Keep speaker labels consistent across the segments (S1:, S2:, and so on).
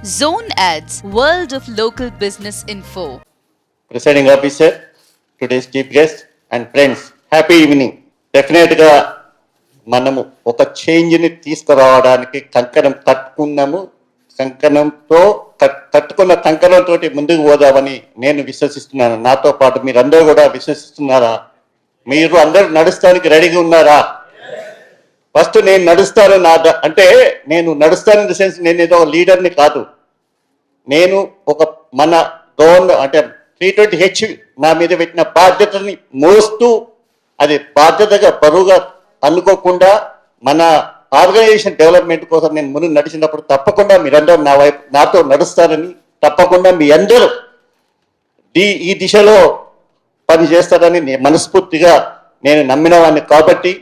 S1: Zone Ads, World of Local Business Info.
S2: Presiding officer, today's chief guest and friends, happy evening. డెఫినెట్గా మనము ఒక చేంజ్ని తీసుకురావడానికి కంకణం కట్టుకున్నాము. కట్టుకున్న కంకణంతో ముందుకు పోదామని నేను విశ్వసిస్తున్నాను. నాతో పాటు మీరందరూ కూడా విశ్వసిస్తున్నారా? మీరు అందరూ నడుస్తానికి రెడీగా ఉన్నారా? ఫస్ట్ నేను నడుస్తాను అంటే నేను నడుస్తాను ఇన్ ద సెన్స్ నేను ఏదో లీడర్ని కాదు. నేను ఒక మన గవర్నర్ అంటే 320H నా మీద పెట్టిన బాధ్యతని మోస్తూ అది బాధ్యతగా బరువుగా అనుకోకుండా మన ఆర్గనైజేషన్ డెవలప్మెంట్ కోసం నేను ముందు నడిచినప్పుడు తప్పకుండా మీరందరూ నాతో నడుస్తారని, తప్పకుండా మీ అందరూ ఈ దిశలో పని చేస్తారని మనస్ఫూర్తిగా నేను నమ్మిన వాడిని. కాబట్టి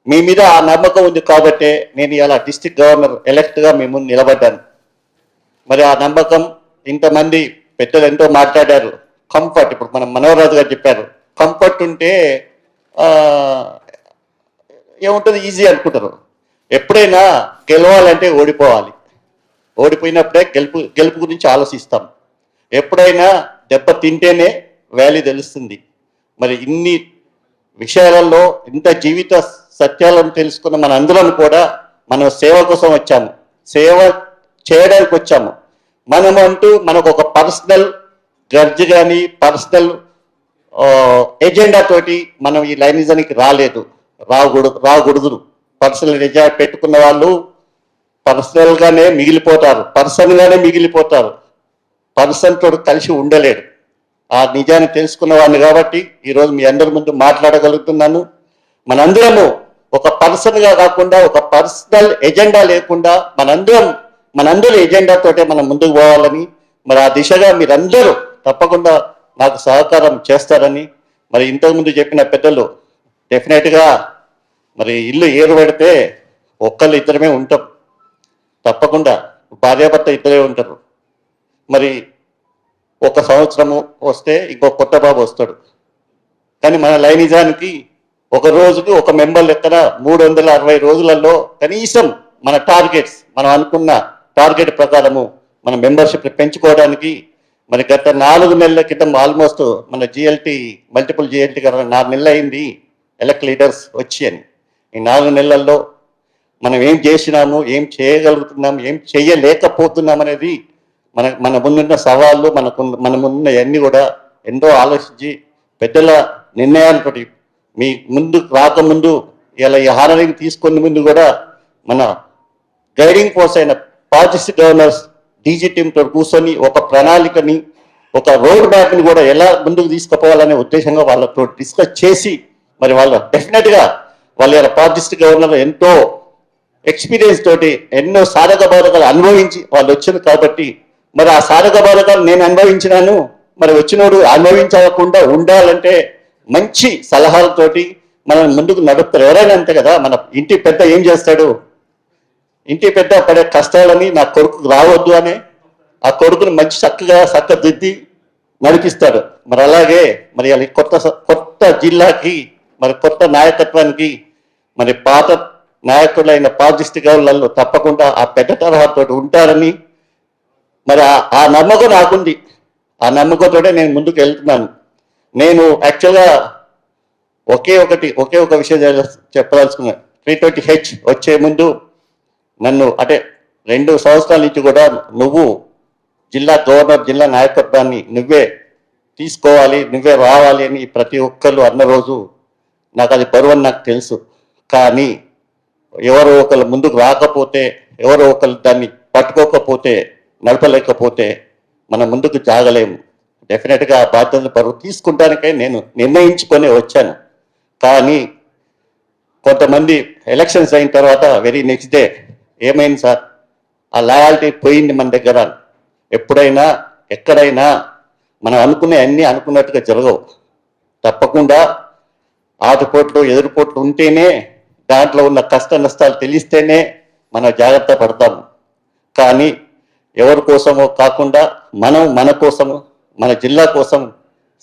S2: మీ మీద ఆ నమ్మకం ఉంది కాబట్టే నేను ఇలా డిస్ట్రిక్ట్ గవర్నర్ ఎలక్ట్గా మీ ముందు నిలబడ్డాను. మరి ఆ నమ్మకం ఇంతమంది పెద్దలు ఎంతో మాట్లాడారు. కంఫర్ట్, ఇప్పుడు మనం మనోహరాజు గారు చెప్పారు, కంఫర్ట్ ఉంటే ఏముంటుంది, ఈజీ అనుకుంటారు. ఎప్పుడైనా గెలవాలంటే ఓడిపోవాలి. ఓడిపోయినప్పుడే గెలుపు గురించి ఆలోచిస్తాం. ఎప్పుడైనా దెబ్బ తింటేనే వాల్యూ తెలుస్తుంది. మరి ఇన్ని విషయాలలో ఇంత జీవిత సత్యాలను తెలుసుకున్న మన అందరం కూడా మనం సేవ కోసం వచ్చాము, సేవ చేయడానికి వచ్చాము. మనకు ఒక పర్సనల్ గర్జ్ కానీ పర్సనల్ ఎజెండా తోటి మనం ఈ లైనిజానికి రాకూడదు. పర్సనల్ ఎజెండా పెట్టుకున్న వాళ్ళు పర్సనల్గానే మిగిలిపోతారు, పర్సన్ తోటి కలిసి ఉండలేడు. ఆ నిజాన్ని తెలుసుకున్న వాడిని కాబట్టి ఈరోజు మీ అందరి ముందు మాట్లాడగలుగుతున్నాను. మనందరము ఒక పర్సన్గా కాకుండా, ఒక పర్సనల్ ఎజెండా లేకుండా మనందరి ఎజెండాతోటే మనం ముందుకు పోవాలని, మరి ఆ దిశగా మీరందరూ తప్పకుండా నాకు సహకారం చేస్తారని, మరి ఇంతకుముందు చెప్పిన పెద్దలు డెఫినెట్గా మరి ఇల్లు ఏరు పెడితే ఒక్కళ్ళు ఇద్దరమే ఉంటాం, తప్పకుండా భార్యాభర్త ఇద్దరే ఉంటారు. మరి ఒక సంవత్సరము వస్తే ఇంకో కొత్త బాబు వస్తాడు. కానీ మన లైనిజానికి ఒక రోజుకి ఒక మెంబర్ లెక్కన 360 రోజులలో కనీసం మన టార్గెట్స్, మనం అనుకున్న టార్గెట్ ప్రకారము మన మెంబర్షిప్ పెంచుకోవడానికి మరి గత 4 నెలల క్రితం ఆల్మోస్ట్ మన మల్టిపుల్ జిఎల్టీ గారు 4 నెలలు అయింది ఎలక్ట్ లీడర్స్ వచ్చి అని. ఈ 4 నెలల్లో మనం ఏం చేసినాము, ఏం చేయగలుగుతున్నాము, ఏం చేయలేకపోతున్నాం అనేది మన ముందున్న సవాళ్ళు, మన ముందున్న అన్నీ కూడా ఎంతో ఆలోచించి పెద్దల నిర్ణయాలతో మీ ముందు రాకముందు ఇలా ఈ హానరింగ్ తీసుకునే ముందు కూడా మన గైడింగ్ ఫోర్స్ అయిన పాజిస్ట్ గవర్నర్స్ డీజీ టీంతో కూర్చొని ఒక ప్రణాళికని, ఒక రోడ్ మ్యాప్ని కూడా ఎలా ముందుకు తీసుకుపోవాలనే ఉద్దేశంగా వాళ్ళతో డిస్కస్ చేసి మరి వాళ్ళు డెఫినెట్గా వాళ్ళ పాజిస్ట్ గవర్నర్ ఎంతో ఎక్స్పీరియన్స్ తోటి ఎన్నో సాధక బాధకాలు అనుభవించి వాళ్ళు వచ్చారు. కాబట్టి మరి ఆ సాధక బాధకాలు నేను అనుభవించినాను, మరి వచ్చినోడు అనుభవించకుండా ఉండాలంటే మంచి సలహాలతోటి మనం ముందుకు నడుపుతారు. ఎవరైనా అంతే కదా, మన ఇంటి పెద్ద ఏం చేస్తాడు, ఇంటి పెద్ద పడే కష్టాలని నా కొడుకు రావద్దు అని ఆ కొడుకుని మంచి చక్కదిద్ది నడిపిస్తాడు. మరి అలాగే మరి అది కొత్త జిల్లాకి, మరి కొత్త నాయకత్వానికి మరి పాత నాయకులైన పాజిస్ట్ గవర్నర్లు తప్పకుండా ఆ పెద్ద తరహాతో ఉంటారని మరి ఆ నమ్మకం నాకుంది. ఆ నమ్మకంతో నేను ముందుకు వెళ్తున్నాను. నేను యాక్చువల్గా ఒకే ఒక విషయం చెప్పదలుచుకున్నాను. 320H వచ్చే ముందు నన్ను అంటే 2 సంవత్సరాల నుంచి కూడా నువ్వు జిల్లా గవర్నర్, జిల్లా నాయకత్వాన్ని నువ్వే తీసుకోవాలి, నువ్వే రావాలి అని ప్రతి ఒక్కళ్ళు అన్న రోజు నాకు అది బరువు అని నాకు తెలుసు. కానీ ఎవరో ఒకరు ముందుకు రాకపోతే, ఎవరో ఒకరు దాన్ని పట్టుకోకపోతే, నడపలేకపోతే మనం ముందుకు జాగలేము. డెఫినెట్గా ఆ బాధ్యతలు బరువు తీసుకుంటానికై నేను నిర్ణయించుకొని వచ్చాను. కానీ కొంతమంది ఎలక్షన్స్ అయిన తర్వాత వెరీ నెక్స్ట్ డే ఏమైంది సార్, ఆ లాయాలిటీ పోయింది మన దగ్గర. ఎప్పుడైనా ఎక్కడైనా మనం అన్నీ అనుకున్నట్టుగా జరగవు. తప్పకుండా ఆటుపోట్లు ఎదురుపోట్లు ఉంటేనే, దాంట్లో ఉన్న కష్ట నష్టాలు తెలిస్తేనే మనం జాగ్రత్త పడతాము. కానీ ఎవరి కోసమో కాకుండా మన కోసము, మన జిల్లా కోసం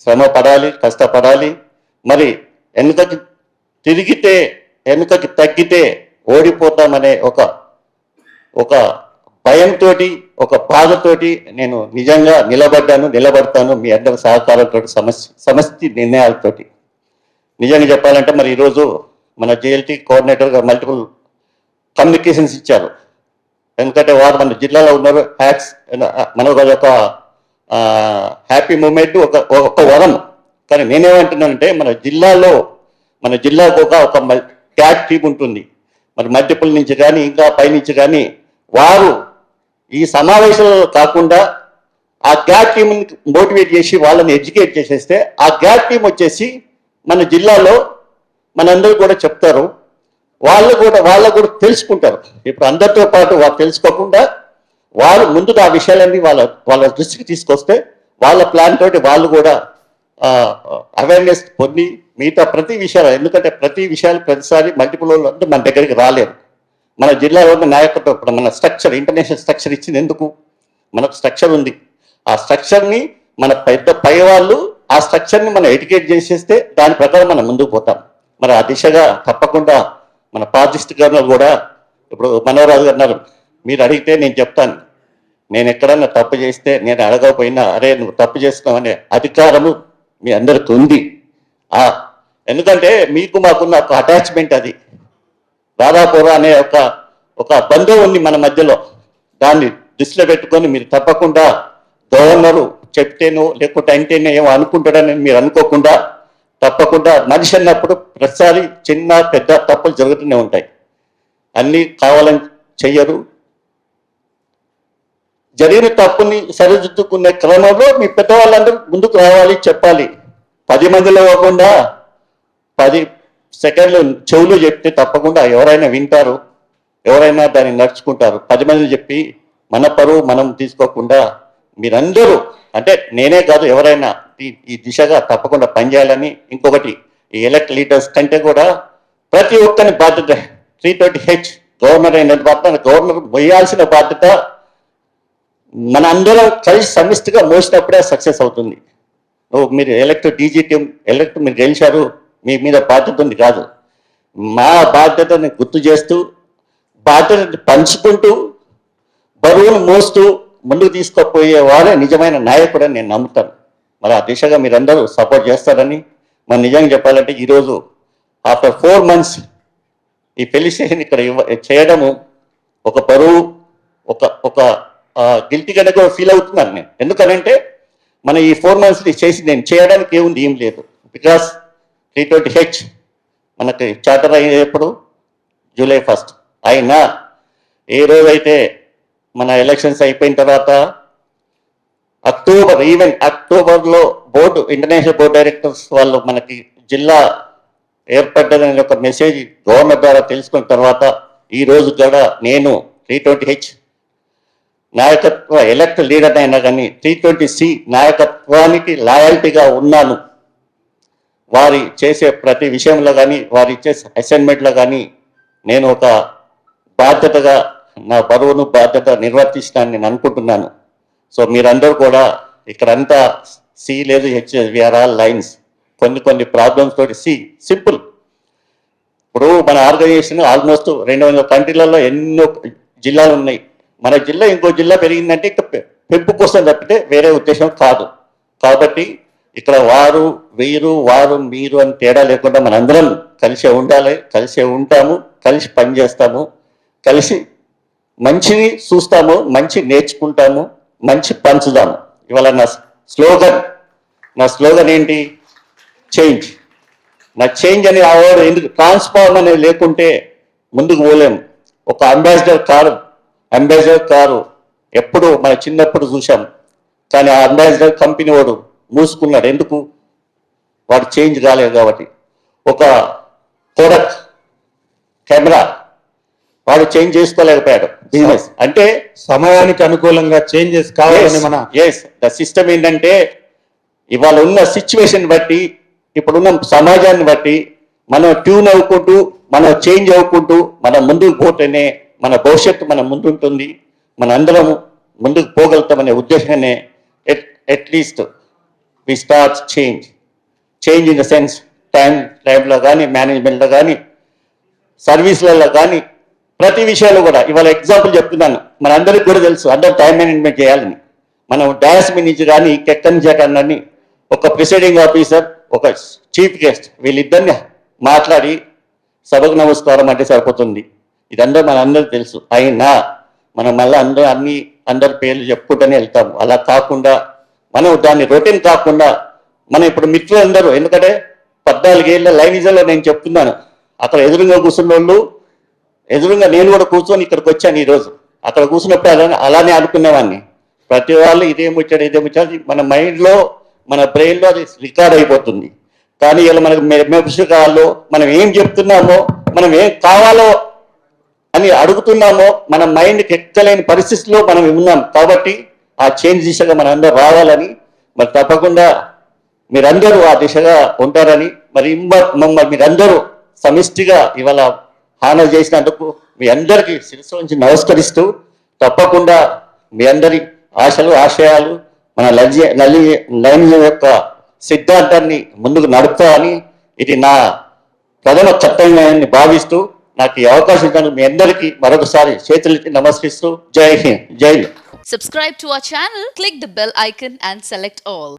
S2: శ్రమ పడాలి, కష్టపడాలి. మరి వెనుకకి తగ్గితే ఓడిపోతామనే ఒక భయంతో ఒక బాధతోటి నేను నిజంగా నిలబడతాను మీ అందరి సహకారంతో సమస్తి నిర్ణయాలతోటి. నిజంగా చెప్పాలంటే మరి ఈరోజు మన జేఎల్టీ కోఆర్డినేటర్గా మల్టిపుల్ కమ్యూనికేషన్స్ ఇచ్చారు. ఎందుకంటే వారు మన జిల్లాలో ఉన్నారు. మనకు ఒక హ్యాపీ మూమెంట్, ఒక వరం. కానీ నేనేమంటున్నానంటే మన జిల్లాకు ఒక క్యాట్ టీం ఉంటుంది. మరి మల్టిపుల్ నుంచి కానీ ఇంకా పైనుంచి కానీ వారు ఈ సమావేశంలో కాకుండా ఆ గ్యాప్ టీంని మోటివేట్ చేసి వాళ్ళని ఎడ్యుకేట్ చేసేస్తే ఆ గ్యాప్ టీం వచ్చేసి మన జిల్లాలో మనందరూ కూడా చెప్తారు. వాళ్ళు కూడా తెలుసుకుంటారు. ఇప్పుడు అందరితో పాటు వారు తెలుసుకోకుండా వాళ్ళు ముందుగా ఆ విషయాలన్నీ వాళ్ళ దృష్టికి తీసుకొస్తే వాళ్ళ ప్లాన్ తోటి వాళ్ళు కూడా అవేర్నెస్ పొంది మిగతా ప్రతి విషయాలు, ఎందుకంటే ప్రతి విషయాలు ప్రతిసారి మల్టిపుల్ అంటే మన దగ్గరికి రాలేరు. మన జిల్లాలో ఉన్న నాయకత్వం ఇప్పుడు మన స్ట్రక్చర్, ఇంటర్నేషనల్ స్ట్రక్చర్ ఇచ్చింది ఎందుకు? మనకు స్ట్రక్చర్ ఉంది. ఆ స్ట్రక్చర్ని మన పై వాళ్ళు ఆ స్ట్రక్చర్ని మనం ఎడ్యుకేట్ చేసేస్తే దాని ప్రకారం మనం ముందుకు పోతాం. మరి ఆ దిశగా తప్పకుండా మన పార్టిస్ట్ గవర్నర్ కూడా ఇప్పుడు మనోహరాజు గారు అన్నారు, మీరు అడిగితే నేను చెప్తాను. నేను ఎక్కడన్నా తప్పు చేస్తే నేను అడగకపోయినా అరే నువ్వు తప్పు చేస్తున్నావు అనే అధికారము మీ అందరికి ఉంది. ఎందుకంటే మీకు మాకున్న ఒక అటాచ్మెంట్ అది. రాధాపుర అనే ఒక బంధం ఉంది మన మధ్యలో. దాన్ని దృష్టిలో పెట్టుకొని మీరు తప్పకుండా గవర్నరు చెప్తేనో లేకుంటే అంటేనే ఏమో అనుకుంటాడని మీరు అనుకోకుండా తప్పకుండా మనిషి అన్నప్పుడు ప్రతిసారి చిన్న పెద్ద తప్పులు జరుగుతూనే ఉంటాయి. అన్నీ కావాలని చెయ్యరు. జరిగిన తప్పుని సరిదిద్దుకునే క్రమంలో మీ పెద్దవాళ్ళందరూ ముందుకు రావాలి, చెప్పాలి. 10 మందిలో కాకుండా 10 సెకండ్లు చెవులు చెప్తే తప్పకుండా ఎవరైనా వింటారు, ఎవరైనా దాన్ని నడుచుకుంటారు. 10 మంది చెప్పి మన పరువు మనం తీసుకోకుండా మీరందరూ, అంటే నేనే కాదు ఎవరైనా ఈ దిశగా తప్పకుండా పనిచేయాలని. ఇంకొకటి, ఈ ఎలక్ట్ లీడర్స్ కంటే కూడా ప్రతి ఒక్కరి బాధ్యత 330H గవర్నర్ అయిన బాధ్యత, గవర్నర్ మొయ్యాల్సిన బాధ్యత మన అందరం కలిసి సమిష్టిగా మోసినప్పుడే సక్సెస్ అవుతుంది. మీరు డీజీ టీం మీరు గెలిచారు, మీ మీద బాధ్యత ఉంది కాదు. మా బాధ్యతని గుర్తు చేస్తూ బాధ్యతని పంచుకుంటూ బరువును మోస్తూ ముందుకు తీసుకుపోయే వారే నిజమైన నాయకుడని నేను నమ్ముతాను. మరి ఆ దిశగా మీరందరూ సపోర్ట్ చేస్తారని. మరి నిజంగా చెప్పాలంటే ఈరోజు ఆఫ్టర్ 4 months ఈ పెళ్లి స్టేషన్ ఇక్కడ చేయడము ఒక బరువు, ఒక గిల్టీగానే కూడా ఫీల్ అవుతున్నాను నేను. ఎందుకనంటే మన ఈ 4 months చేసి నేను చేయడానికి ఏముంది, ఏం లేదు. బికాస్ 320H మనకి చార్టర్ అయ్యేప్పుడు July 1st అయినా ఏ రోజైతే మన ఎలక్షన్స్ అయిపోయిన తర్వాత అక్టోబర్లో ఇంటర్నేషనల్ బోర్డు డైరెక్టర్స్ వాళ్ళు మనకి జిల్లా ఏర్పడ్డదని ఒక మెసేజ్ గవర్నర్ ద్వారా తెలుసుకున్న తర్వాత ఈ రోజు కూడా నేను 320H నాయకత్వ ఎలక్ట్ లీడర్ అయినా కానీ 320C నాయకత్వానికి లాయల్టీగా ఉన్నాను. వారి చేసే ప్రతి విషయంలో కానీ వారి ఇచ్చే అసైన్మెంట్లో కానీ నేను ఒక బాధ్యతగా నా బరువును బాధ్యత నిర్వర్తిస్తానని నేను అనుకుంటున్నాను. సో మీరందరూ కూడా ఇక్కడంతా సి లేదు హెచ్, విఆర్ ఆల్ లైన్స్. కొన్ని ప్రాబ్లమ్స్ తోటి సింపుల్. ఇప్పుడు మన ఆర్గనైజేషన్ ఆల్మోస్ట్ 200 కంట్రీలలో ఎన్నో జిల్లాలు ఉన్నాయి. మన జిల్లా ఇంకో జిల్లా పెరిగిందంటే ఇక పెంపు కోసం తప్పితే వేరే ఉద్దేశం కాదు. కాబట్టి ఇక్కడ వారు మీరు అని తేడా లేకుండా మనందరం కలిసే ఉండాలి, కలిసే ఉంటాము, కలిసి పనిచేస్తాము, కలిసి మంచిని చూస్తాము, మంచి నేర్చుకుంటాము, మంచి పంచుదాము. ఇవాళ నా స్లోగన్ ఏంటి? చేంజ్. నా చేంజ్ అనే అవార్డు ఎందుకు? ట్రాన్స్ఫార్మ్ అనేది లేకుంటే ముందుకు పోలేము. ఒక అంబాసిడర్ కారు ఎప్పుడు మన చిన్నప్పుడు చూసాం, కానీ ఆ అంబాసిడర్ కంపెనీ వాడు మూసుకున్నాడు. ఎందుకు? వాడు చేంజ్ కాలేదు కాబట్టి. ఒక కోడక్ కెమెరా వాడు చేంజ్ చేసుకోలేకపోయాడు. బిజినెస్ అంటే
S3: సమయానికి అనుకూలంగా చేంజెస్ కావాలని మన
S2: ద సిస్టమ్ ఏంటంటే ఇవాళ ఉన్న సిచ్యువేషన్ బట్టి, ఇప్పుడున్న సమాజాన్ని బట్టి మనం ట్యూన్ అవ్వుకుంటూ, మనం చేంజ్ అవ్వుకుంటూ మనం ముందుకు పోతేనే మన భవిష్యత్తు మన ముందుంటుంది, మన అందరం ముందుకు పోగలుగుతామనే ఉద్దేశంగానే at least we start change in the sense టైంలో కానీ, మేనేజ్మెంట్లో కానీ, సర్వీస్లలో కానీ ప్రతి విషయాలు కూడా ఇవాళ ఎగ్జాంపుల్ చెప్తున్నాను, మనందరికీ కూడా తెలుసు అందరూ టైం మేనేజ్మెంట్ చేయాలని. మనం డాష్ మీ నుంచి కానీ ఎక్కడి నుంచి కానీ ఒక ప్రిసైడింగ్ ఆఫీసర్, ఒక చీఫ్ గెస్ట్ వీళ్ళిద్దరిని మాట్లాడి సభకు నమస్కారం అంటే సరిపోతుంది. ఇదంతా మనందరికీ తెలుసు. అయినా మనం మళ్ళీ అందరి పేర్లు చెప్పుకుంటూనే వెళ్తాము. అలా కాకుండా మనం దాన్ని రొటీన్ కాకుండా మనం ఇప్పుడు మిత్రులందరూ, ఎందుకంటే 14 ఏళ్ళ లైనిజంలో నేను చెప్తున్నాను, అక్కడ ఎదురుగా కూర్చున్న వాళ్ళు ఎదురుగా నేను కూడా కూర్చొని ఇక్కడికి వచ్చాను ఈరోజు. అక్కడ కూర్చున్నప్పుడు అలానే అనుకునేవాడిని. ప్రతి వాళ్ళు ఇదేముచ్చాడు మన మైండ్లో మన బ్రెయిన్లో అది రికార్డ్ అయిపోతుంది. కానీ ఇలా మనకు మెమరీ మనం ఏం చెప్తున్నామో, మనం ఏం కావాలో అని అడుగుతున్నామో, మన మైండ్కి ఎక్కలేని పరిస్థితిలో మనం ఉన్నాం. కాబట్టి ఆ చేంజ్ దిశగా మన అందరూ రావాలని, మరి తప్పకుండా మీరందరూ ఆ దిశగా ఉంటారని, మరి మీరందరూ సమిష్టిగా ఇవాళ హానర్ చేసినందుకు మీ అందరికీ శిరస్సు నుంచి నమస్కరిస్తూ, తప్పకుండా మీ అందరి ఆశలు ఆశయాలు మన లైనిజం యొక్క సిద్ధాంతాన్ని ముందుకు నడుపుతామని, ఇది నా ప్రథమ కర్తవ్యాన్ని భావిస్తూ నాకు ఈ అవకాశం ఇచ్చినందుకు మీ అందరికీ మరొకసారి చేతులెత్తి నమస్కరిస్తూ జై హింద్, జై Hind.
S1: Subscribe to our channel, click the bell icon and select all.